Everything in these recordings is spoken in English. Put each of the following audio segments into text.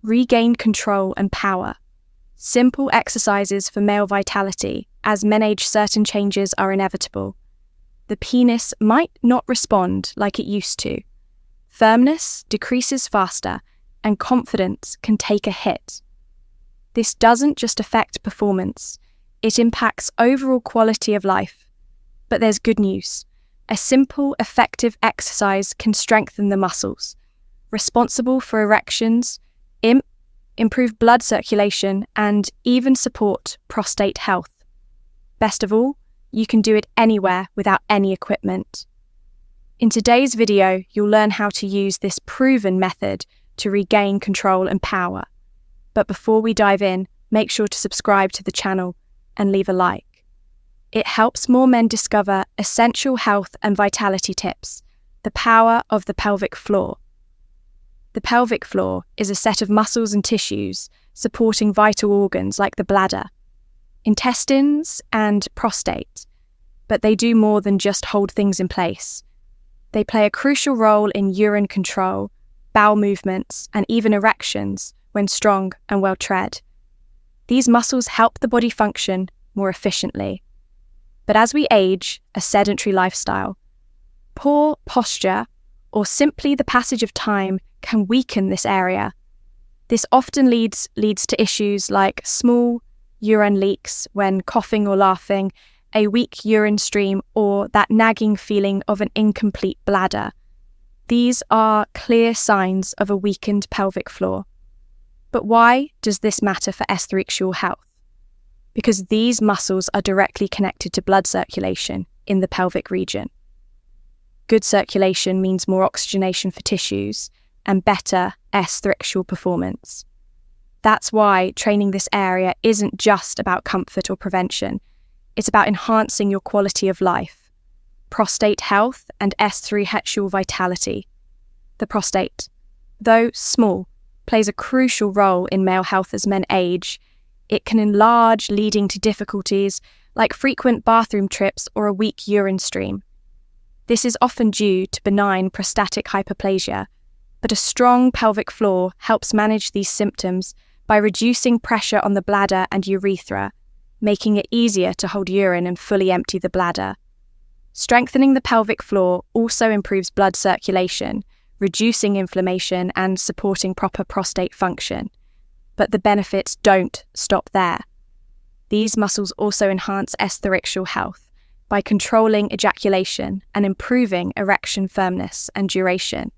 regain control and power. Simple exercises for male vitality. As men age, certain changes are inevitable. The penis might not respond like it used to. Firmness decreases faster, and confidence can take a hit. This doesn't just affect performance, it impacts overall quality of life. But there's good news. A simple, effective exercise can strengthen the muscles, responsible for erections, improve blood circulation, and even support prostate health. Best of all, you can do it anywhere without any equipment. In today's video, you'll learn how to use this proven method to regain control and power. But before we dive in, make sure to subscribe to the channel and leave a like. It helps more men discover essential health and vitality tips, the power of the pelvic floor. The pelvic floor is a set of muscles and tissues supporting vital organs like the bladder, intestines, and prostate. But they do more than just hold things in place. They play a crucial role in urine control, bowel movements, and even erections when strong and well-tread. These muscles help the body function more efficiently. But as we age, a sedentary lifestyle, poor posture, or simply the passage of time can weaken this area. This often leads to issues like small urine leaks when coughing or laughing, a weak urine stream, or that nagging feeling of an incomplete bladder. These are clear signs of a weakened pelvic floor. But why does this matter for erectile health? Because these muscles are directly connected to blood circulation in the pelvic region. Good circulation means more oxygenation for tissues and better erectile performance. That's why training this area isn't just about comfort or prevention. It's about enhancing your quality of life, prostate health, and erectile vitality. The prostate, though small, plays a crucial role in male health as men age. It can enlarge, leading to difficulties like frequent bathroom trips or a weak urine stream. This is often due to benign prostatic hyperplasia, but a strong pelvic floor helps manage these symptoms by reducing pressure on the bladder and urethra, making it easier to hold urine and fully empty the bladder. Strengthening the pelvic floor also improves blood circulation, reducing inflammation and supporting proper prostate function. But the benefits don't stop there. These muscles also enhance erectile health by controlling ejaculation and improving erection firmness and duration.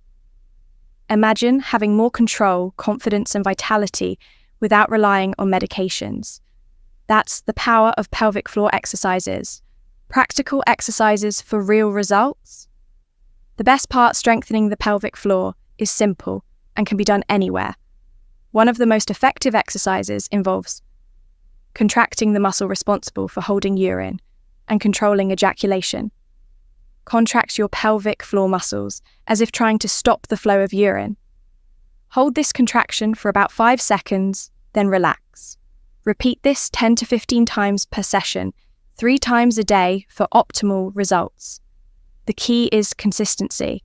Imagine having more control, confidence, and vitality without relying on medications. That's the power of pelvic floor exercises. Practical exercises for real results. The best part, strengthening the pelvic floor, is simple and can be done anywhere. One of the most effective exercises involves contracting the muscle responsible for holding urine and controlling ejaculation. Contract your pelvic floor muscles as if trying to stop the flow of urine. Hold this contraction for about 5 seconds, then relax. Repeat this 10 to 15 times per session, 3 times a day for optimal results. The key is consistency.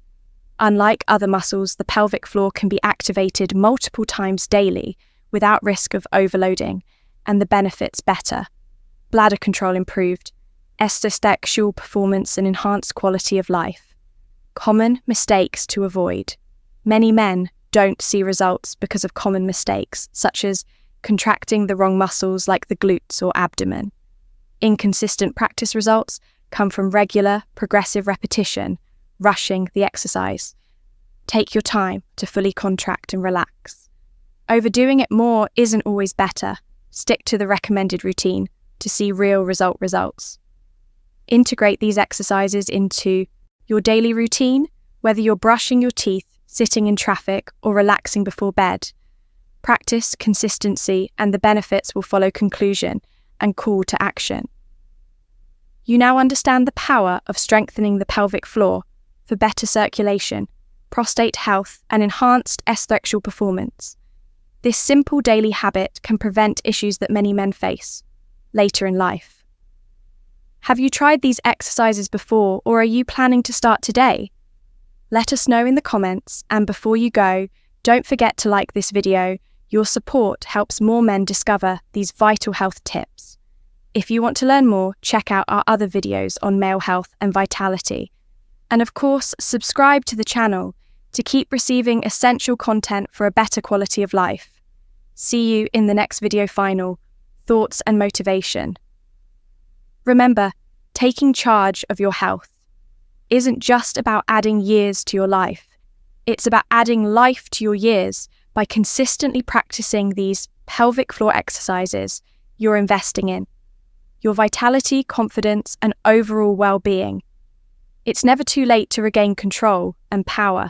Unlike other muscles, the pelvic floor can be activated multiple times daily without risk of overloading, and the benefits better. Bladder control improved, erectile performance and enhanced quality of life. Common mistakes to avoid. Many men don't see results because of common mistakes, such as contracting the wrong muscles like the glutes or abdomen. Inconsistent practice results come from regular, progressive repetition, rushing the exercise. Take your time to fully contract and relax. Overdoing it more isn't always better. Stick to the recommended routine to see real results. Integrate these exercises into your daily routine, whether you're brushing your teeth, sitting in traffic, or relaxing before bed. Practice consistency and the benefits will follow conclusion and call to action. You now understand the power of strengthening the pelvic floor for better circulation, prostate health, and enhanced erectile performance. This simple daily habit can prevent issues that many men face later in life. Have you tried these exercises before, or are you planning to start today? Let us know in the comments, and before you go, don't forget to like this video. Your support helps more men discover these vital health tips. If you want to learn more, check out our other videos on male health and vitality. And of course, subscribe to the channel to keep receiving essential content for a better quality of life. See you in the next video final, thoughts and motivation. Remember, taking charge of your health isn't just about adding years to your life. It's about adding life to your years by consistently practicing these pelvic floor exercises you're investing in your vitality, confidence, and overall well-being. It's never too late to regain control and power.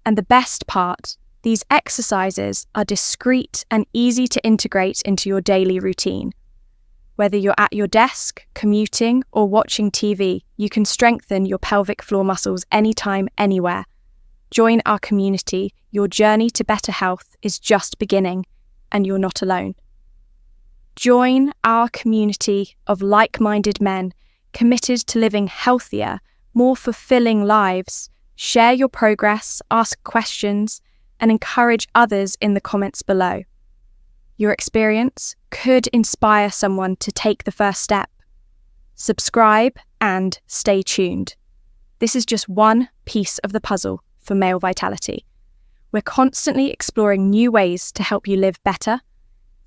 And the best part, these exercises are discreet and easy to integrate into your daily routine. Whether you're at your desk, commuting, or watching TV, you can strengthen your pelvic floor muscles anytime, anywhere. Join our community. Your journey to better health is just beginning, and you're not alone. Join our community of like-minded men committed to living healthier, more fulfilling lives. Share your progress, ask questions, and encourage others in the comments below. Your experience could inspire someone to take the first step. Subscribe and stay tuned. This is just one piece of the puzzle for male vitality. We're constantly exploring new ways to help you live better,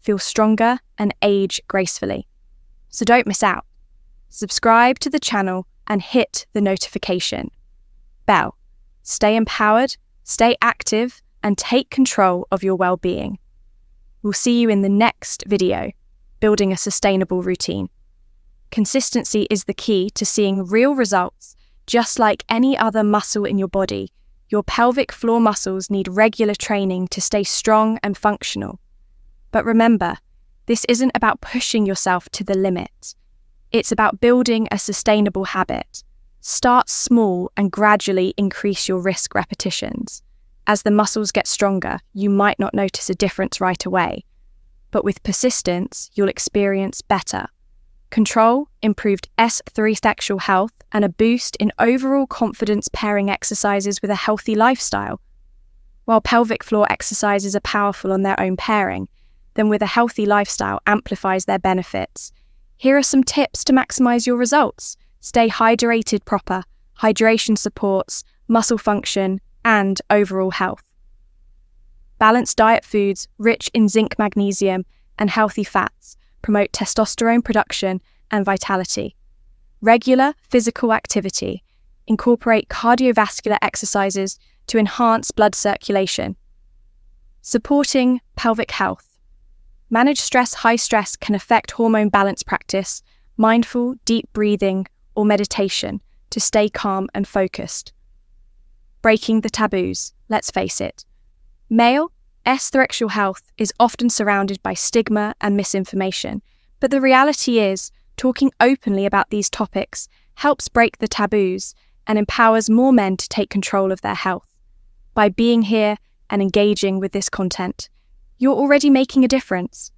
feel stronger, and age gracefully. So don't miss out. Subscribe to the channel and hit the notification bell. Stay empowered, stay active, and take control of your well-being. We'll see you in the next video, building a sustainable routine. Consistency is the key to seeing real results. Just like any other muscle in your body, your pelvic floor muscles need regular training to stay strong and functional. But remember, this isn't about pushing yourself to the limit. It's about building a sustainable habit. Start small and gradually increase your risk repetitions. As the muscles get stronger, you might not notice a difference right away. But with persistence, you'll experience better control, improved S3 sexual health, and a boost in overall confidence pairing exercises with a healthy lifestyle. While pelvic floor exercises are powerful on their own pairing, then with a healthy lifestyle amplifies their benefits. Here are some tips to maximize your results. Stay hydrated proper. Hydration supports muscle function and overall health. Balanced diet foods rich in zinc, magnesium, and healthy fats promote testosterone production and vitality. Regular physical activity. Incorporate cardiovascular exercises to enhance blood circulation. Supporting pelvic health. Manage stress. High stress can affect hormone balance. Practice mindful, deep breathing or meditation to stay calm and focused. Breaking the taboos. Let's face it, male sexual health is often surrounded by stigma and misinformation, but the reality is, talking openly about these topics helps break the taboos and empowers more men to take control of their health. By being here and engaging with this content, you're already making a difference.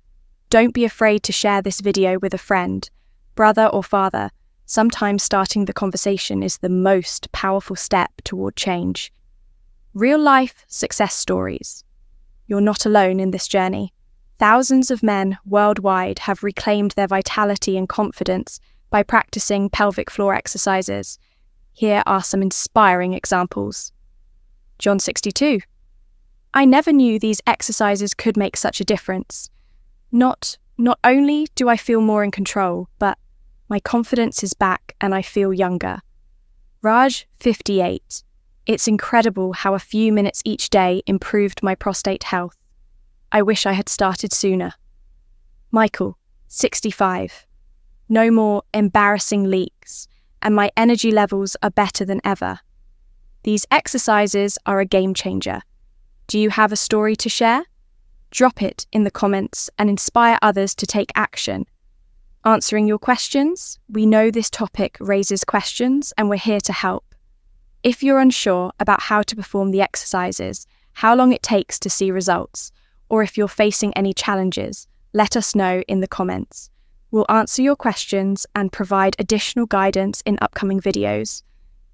Don't be afraid to share this video with a friend, brother or father. Sometimes starting the conversation is the most powerful step toward change. Real-life success stories. You're not alone in this journey. Thousands of men worldwide have reclaimed their vitality and confidence by practicing pelvic floor exercises. Here are some inspiring examples. John 62. I never knew these exercises could make such a difference. Not only do I feel more in control, but my confidence is back and I feel younger. Raj 58. It's incredible how a few minutes each day improved my prostate health. I wish I had started sooner. Michael 65. No more embarrassing leaks, and my energy levels are better than ever. These exercises are a game changer. Do you have a story to share? Drop it in the comments and inspire others to take action. Answering your questions, we know this topic raises questions and we're here to help. If you're unsure about how to perform the exercises, how long it takes to see results, or if you're facing any challenges, let us know in the comments. We'll answer your questions and provide additional guidance in upcoming videos.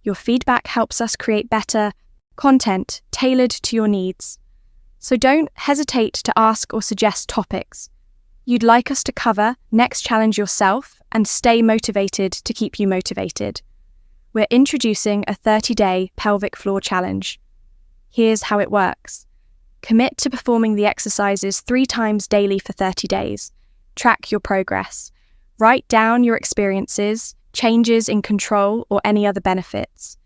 Your feedback helps us create better content tailored to your needs. So don't hesitate to ask or suggest topics you'd like us to cover next. Challenge yourself and stay motivated to keep you motivated. We're introducing a 30-day pelvic floor challenge. Here's how it works. Commit to performing the exercises 3 times daily for 30 days. Track your progress. Write down your experiences, changes in control, or any other benefits.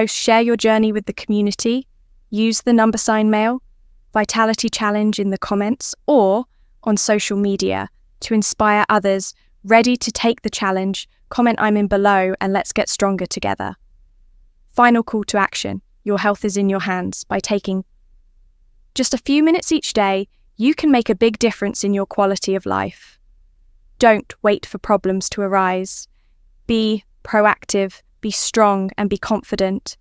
Share your journey with the community. Use the #mail, Vitality Challenge in the comments, or on social media to inspire others ready to take the challenge. Comment "I'm in" below and let's get stronger together. Final call to action. Your health is in your hands. By taking just a few minutes each day, you can make a big difference in your quality of life. Don't wait for problems to arise. Be proactive, be strong, and be confident.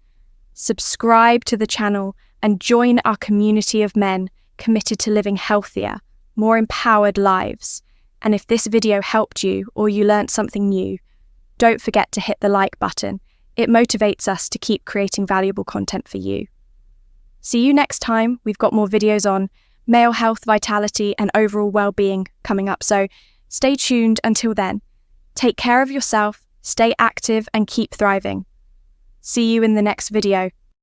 Subscribe to the channel and join our community of men committed to living healthier, more empowered lives. And if this video helped you or you learned something new, don't forget to hit the like button. It motivates us to keep creating valuable content for you. See you next time. We've got more videos on male health, vitality, and overall well-being coming up, so stay tuned until then. Take care of yourself, stay active, and keep thriving. See you in the next video.